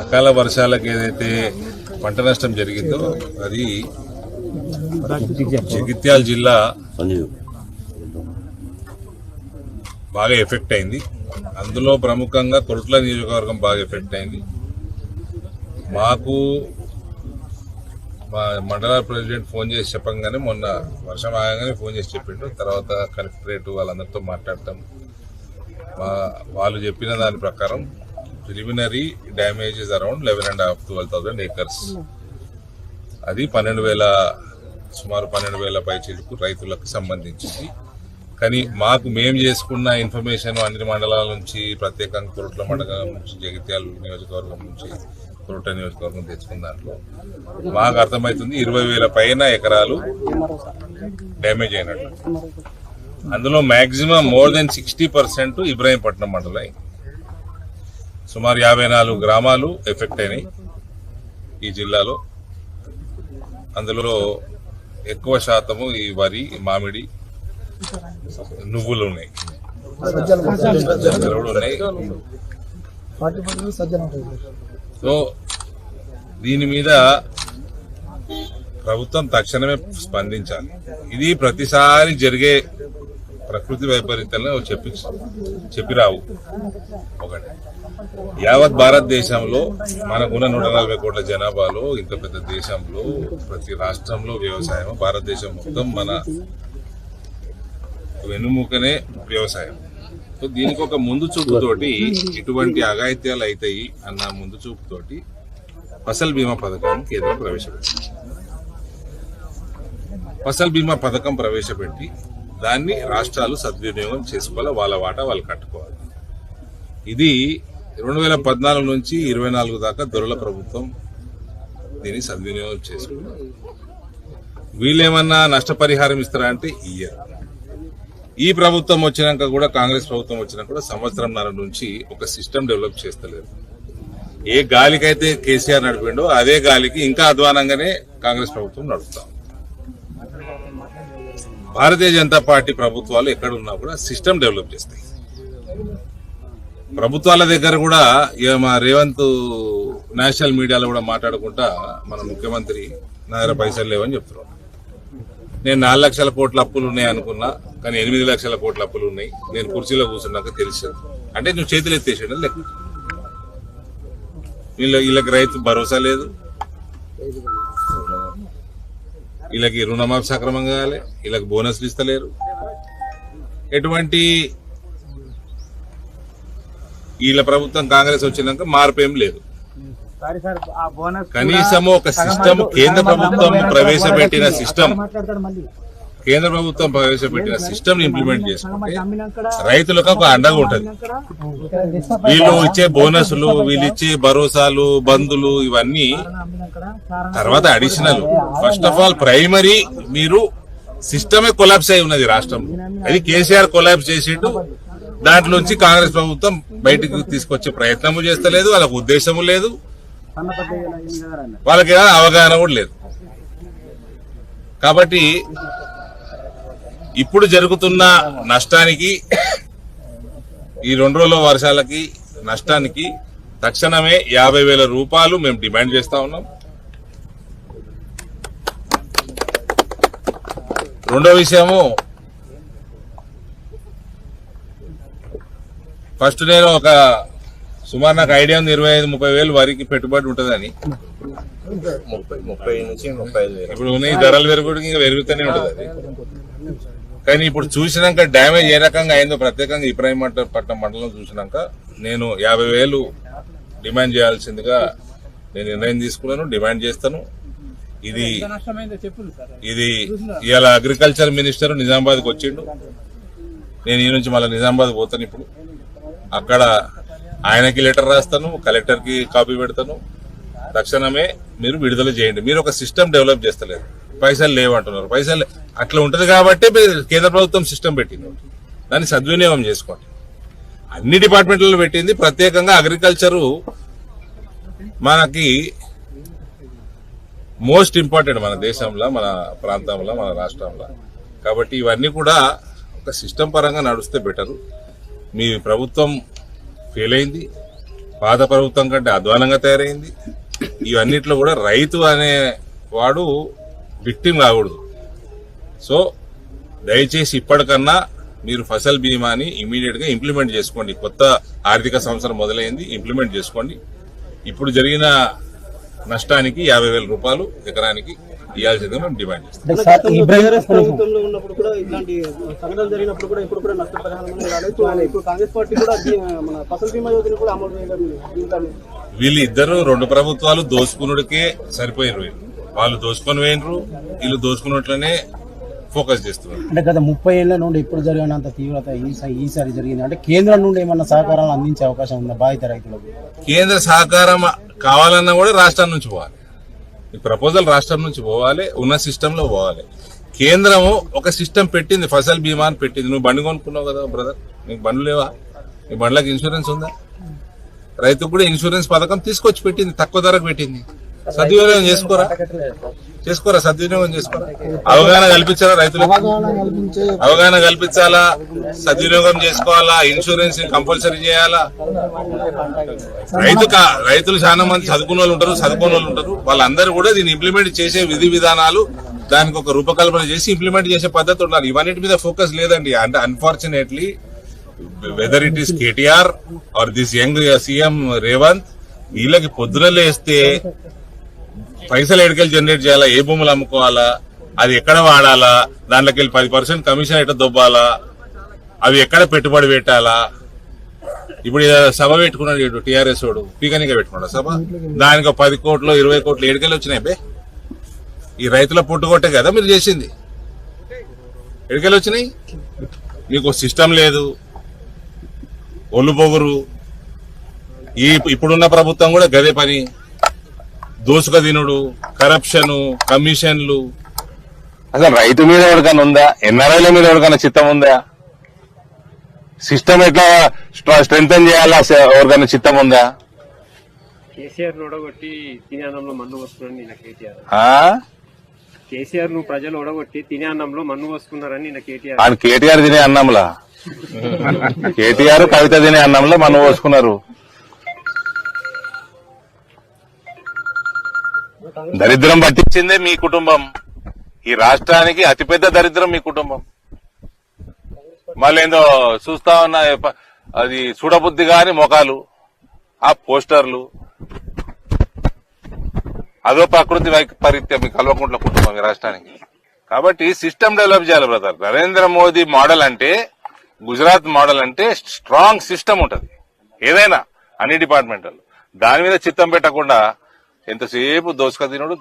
అకాల వర్షాలకు ఏదైతే పంట నష్టం జరిగిందో అది జగిత్యాల జిల్లా బాగా ఎఫెక్ట్ అయింది. అందులో ప్రముఖంగా కొరుట్ల నియోజకవర్గం బాగా ఎఫెక్ట్ అయింది. మాకు మా మండల ప్రెసిడెంట్ ఫోన్ చేసి చెప్పంగానే మొన్న వర్షం ఆగగానే ఫోన్ చేసి చెప్పిండు. తర్వాత కలెక్టరేట్ వాళ్ళందరితో మాట్లాడటం, వాళ్ళు చెప్పిన దాని ప్రకారం preliminary damages around 11,500 to 12,000 acres. అది సుమారు 12,000 పైచిలుకు రైతులకు సంబంధించింది. కానీ మేము చేసుకున్న ఇన్ఫర్మేషన్ అన్ని మండలాల నుంచి, ప్రత్యేకంగా కొరుట్ల మండలం నుంచి, జగిత్యాల నియోజకవర్గం నుంచి, కొరుట్ల నియోజకవర్గం తెచ్చుకున్న దాంట్లో మాకు అర్థమవుతుంది 20,000 పైన ఎకరాలు డ్యామేజ్ అయినట్లు. అందులో మాక్సిమం మోర్ దెన్ 60% ఇబ్రాహీంపట్నం మండలం. సుమారు 54 గ్రామాలు ఎఫెక్ట్ అయినాయి ఈ జిల్లాలో. అందులో ఎక్కువ శాతము ఈ వరి, మామిడి, నువ్వులు ఉన్నాయి, ఉన్నాయి. సో దీని మీద ప్రభుత్వం తక్షణమే స్పందించాలి. ఇది ప్రతిసారి జరిగే ప్రకృతి వైపరీత్యాలను చెప్పిరావు. ఒకటి, యావత్ భారతదేశంలో మనకున్న 140 కోట్ల జనాభాలో, ఇంత పెద్ద దేశంలో ప్రతి రాష్ట్రంలో వ్యవసాయం, భారతదేశం మొత్తం మన వెన్నుముకనే వ్యవసాయం. సో దీనికి ఒక ముందు చూపుతోటి ఇటువంటి అఘాయిత్యాలు అవుతాయి అన్న ముందు చూపుతోటి ఫసల్ బీమా పథకం కేంద్రం ప్రవేశపెట్టింది. ఫసల్ బీమా పథకం ప్రవేశపెట్టి దాన్ని రాష్ట్రాలు సద్వినియోగం చేసుకోవాలి, వాళ్ళ వాటా వాళ్ళు కట్టుకోవాలి. ఇది 2014 నుంచి 24 దాకా దొరల ప్రభుత్వం దీన్ని సద్వినియోగం చేసుకున్నారు. వీళ్ళేమన్నా నష్టపరిహారం ఇస్తారా అంటే ఇయ్యరు. ఈ ప్రభుత్వం వచ్చినాక కూడా, కాంగ్రెస్ ప్రభుత్వం వచ్చినాక కూడా 1.5 సంవత్సరం నుంచి ఒక సిస్టమ్ డెవలప్ చేస్తలేదు. ఏ గాలికైతే కేసీఆర్ నడిపిండో అదే గాలికి ఇంకా అధ్వానంగానే కాంగ్రెస్ ప్రభుత్వం నడుపుతాం. భారతీయ జనతా పార్టీ ప్రభుత్వాలు ఎక్కడున్నా కూడా సిస్టమ్ డెవలప్ చేస్తాయి. ప్రభుత్వాల దగ్గర కూడా మా రేవంత్ నేషనల్ మీడియాలో కూడా మాట్లాడుకుంటా మన ముఖ్యమంత్రి నా దగ్గర పైసలు లేవని చెప్తున్నాడు. నేను 4 లక్షల కోట్ల అప్పులు ఉన్నాయి అనుకున్నా, కానీ 8 లక్షల కోట్ల అప్పులు ఉన్నాయి. నేను కుర్చీలో కూర్చున్నాక తెలిసింది. అంటే నువ్వు చేతులు ఎత్తేసాడు లెక్క. వీళ్ళకి రైతు భరోసా లేదు, వీళ్ళకి రుణమాఫీ సక్రమంగా కాలే, వీళ్ళకి బోనస్లు ఇస్తలేరు. ఎటువంటి వీళ్ళ ప్రభుత్వం కాంగ్రెస్ వచ్చినాక మార్పు ఏం లేదు. కనీసము ఒక సిస్టమ్ కేంద్ర ప్రభుత్వం ప్రవేశపెట్టిన సిస్టమ్ ఇంప్లిమెంట్ చేసుకుంటే రైతులకు ఒక అండగా ఉంటది. వీళ్ళు ఇచ్చే బోనస్లు, వీళ్ళు ఇచ్చే భరోసాలు, బంధులు ఇవన్నీ తర్వాత additional. First of all primary మీరు సిస్టమే కొలాప్స్ అయి ఉన్నది రాష్ట్రంలో. అది కేసీఆర్ కొలాప్స్ చేసిండు. దాంట్లోంచి కాంగ్రెస్ ప్రభుత్వం బయటకు తీసుకొచ్చే ప్రయత్నము చేస్తలేదు, వాళ్ళకు ఉద్దేశము లేదు, వాళ్ళకి అవగాహన కూడా లేదు. కాబట్టి ఇప్పుడు జరుగుతున్న నష్టానికి, ఈ 2 రోజుల వర్షాలకి నష్టానికి తక్షణమే 50,000 రూపాయలు మేము డిమాండ్ చేస్తా ఉన్నాం. రెండో విషయము, ఫస్ట్ నేను ఒక సుమారు నాకు ఐడియా ఉంది 25-30 వేలు వరికి పెట్టుబడి ఉంటుందని. 30 నుంచి 35,000 ఇప్పుడు ఉన్నాయి. ధరలు పెరుగుడు ఇంకా పెరుగుతూనే ఉంటుంది అది. కానీ ఇప్పుడు చూసినాక డ్యామేజ్ ఏ రకంగా అయిందో, ప్రత్యేకంగా ఇబ్రాహీంపట్నం మండలం చూసినాక నేను 50,000 డిమాండ్ చేయాల్సిందిగా నేను నిర్ణయం తీసుకున్నాను, డిమాండ్ చేస్తాను. ఇది ఇవాళ అగ్రికల్చర్ మినిస్టర్ నిజామాబాద్కి వచ్చిండు. నేను ఈ నుంచి మళ్ళీ నిజామాబాద్ పోతాను. ఇప్పుడు అక్కడ ఆయనకి లెటర్ రాస్తాను, కలెక్టర్కి కాపీ పెడతాను. తక్షణమే మీరు విడుదల చేయండి. మీరు ఒక సిస్టమ్ డెవలప్ చేస్తలేదు, పైసలు లేవంటున్నారు. పైసలు అట్లా ఉంటుంది కాబట్టి కేంద్ర ప్రభుత్వం సిస్టమ్ పెట్టింది, దాన్ని సద్వినియోగం చేసుకోండి. అన్ని డిపార్ట్మెంట్లలో పెట్టింది, ప్రత్యేకంగా అగ్రికల్చరు మనకి మోస్ట్ ఇంపార్టెంట్ మన దేశంలో, మన ప్రాంతంలో, మన రాష్ట్రంలో. కాబట్టి ఇవన్నీ కూడా ఒక సిస్టమ్ పరంగా నడిస్తే బెటరు. మీ ప్రభుత్వం ఫెయిల్ అయింది, పాత ప్రభుత్వం కంటే అధ్వానంగా తయారైంది. ఇవన్నిట్లో కూడా రైతు అనే వాడు విక్టిమ్ కాకూడదు. సో దయచేసి ఇప్పటికన్నా మీరు ఫసల్ బీమాని ఇమీడియట్ గా ఇంప్లిమెంట్ చేసుకోండి. కొత్త ఆర్థిక సంవత్సరం మొదలైంది, ఇంప్లిమెంట్ చేసుకోండి. ఇప్పుడు జరిగిన నష్టానికి 50,000 రూపాయలు ఎకరానికి ఇవ్వాల్సిందిగా మేము డిమాండ్ చేస్తాం. ప్రభుత్వంలో ఉన్నప్పుడు కూడా ఇలాంటి సంఘటనలు జరిగినప్పుడు కూడా ఇప్పుడు కూడా నష్టపరిహారం అనేది రాలేదు. ఇప్పుడు కాంగ్రెస్ పార్టీ కూడా మన ఫసల్ బీమా యోజన కూడా అమలు చేయడం. వీళ్ళిద్దరు 2 ప్రభుత్వాలు దోసుకునుడికే సరిపోయారు. వాళ్ళు దోసుకొని పోయినరు, వీళ్ళు దోసుకున్నట్లనే ఫోకస్ చేస్తున్నారు. అంటే గత 30 ఏళ్ల నుండి ఇప్పుడు జరిగినంత తీవ్రత ఈసారి జరిగింది. అంటే కేంద్రం నుండి ఏమన్నా సహకారాలు అందించే అవకాశం ఉందా బాధిత రైతులకు? కేంద్ర సహకారం కావాలన్నా కూడా రాష్ట్రం నుంచి పోవాలి. ఈ ప్రపోజల్ రాష్ట్రం నుంచి పోవాలి, ఉన్న సిస్టమ్ లో పోవాలి. కేంద్రము ఒక సిస్టమ్ పెట్టింది, ఫసల్ బీమా అని పెట్టింది. నువ్వు బండి కొనుక్కున్నావు కదా బ్రదర్, నీకు బండ్లు లేవా? నీ బండ్లకు ఇన్సూరెన్స్ ఉందా? రైతుకు కూడా ఇన్సూరెన్స్ పథకం తీసుకొచ్చి పెట్టింది, తక్కువ ధరకు పెట్టింది. సద్వినియోగం చేసుకోరా, సద్వినియోగం చేసుకోరా. అవగాహన కల్పించాలా రైతులకు? అవగాహన కల్పించాలా, సద్వినియోగం చేసుకోవాలా, ఇన్సూరెన్స్ కంపల్సరీ చేయాలా. రైతులు చాలా మంది చదువుకున్న వాళ్ళు ఉంటారు, చదువుకున్న వాళ్ళు ఉంటారు. వాళ్ళందరూ కూడా దీన్ని ఇంప్లిమెంట్ చేసే విధి విధానాలు, దానికి ఒక రూపకల్పన చేసి ఇంప్లిమెంట్ చేసే పద్ధతి ఉండాలి. ఇవన్నిటి మీద ఫోకస్ లేదండి. అంటే unfortunately whether it is KTR or this young CM Revanth, వీళ్ళకి పొద్దున లేస్తే పైసలు ఎడికెళ్ళి జనరేట్ చేయాలా, ఏ భూములు అమ్ముకోవాలా, అది ఎక్కడ వాడాలా, దాంట్లోకి వెళ్ళి 10% కమిషన్ ఎట్లా దొబ్బాలా, అవి ఎక్కడ పెట్టుబడి పెట్టాలా. ఇప్పుడు సభ పెట్టుకున్నాడు టీఆర్ఎస్ వాడు, పీకనిగా పెట్టుకున్నాడు సభ. దానికి 10 కోట్లు 20 కోట్లు ఎడికెళ్ళి వచ్చినాయి బే. ఈ రైతుల పుట్టుకొట్టే కదా మీరు చేసింది. ఎడికెళ్ళి వచ్చినాయి? మీకు సిస్టమ్ లేదు, ఒళ్ళు పొగురు. ఇప్పుడున్న ప్రభుత్వం కూడా గదే పని, దోసుక తినుడు, కరప్షన్, కమిషన్లు. అసలు రైతు మీద ఎవరికైనా ఉందా? ఎన్ఆర్ఐల మీద ఎవరికైనా చిత్తం ఉందా? సిస్టమ్ ఎట్లా స్ట్రెంగ్తన్ చేయాలా, ఎవరికైనా చిత్తం ఉందా? కేసీఆర్ ఓడగొట్టి తినే అన్నంలో మన్ను వస్తున్నారని నిన్న కేసీఆర్ ను ప్రజలు ఓడగొట్టి తినే అన్నంలో మన్ను వస్తున్నారని నిన్న కేటీఆర్. కేటీఆర్ తినే అన్నంలా కేటీఆర్ కవిత తినే అన్నంలో మన్ను పోసుకున్నారు. దరిద్రం పట్టించిందే మీ కుటుంబం. ఈ రాష్ట్రానికి అతిపెద్ద దరిద్రం మీ కుటుంబం. మళ్ళీ ఏందో చూస్తా ఉన్న అది చూడబుద్ధి గాని మొఖాలు, ఆ పోస్టర్లు, అదో ప్రకృతి వైపరీత్యం మీ కల్వకుంట్ల కుటుంబం ఈ రాష్ట్రానికి. కాబట్టి సిస్టమ్ డెవలప్ చేయాలి బ్రదర్. నరేంద్ర మోదీ మోడల్ అంటే, గుజరాత్ మోడల్ అంటే స్ట్రాంగ్ సిస్టమ్ ఉంటది ఏదైనా, అన్ని డిపార్ట్మెంట్లు. దాని మీద చిత్తం పెట్టకుండా ఎంతసేపు దోసుక తినడు.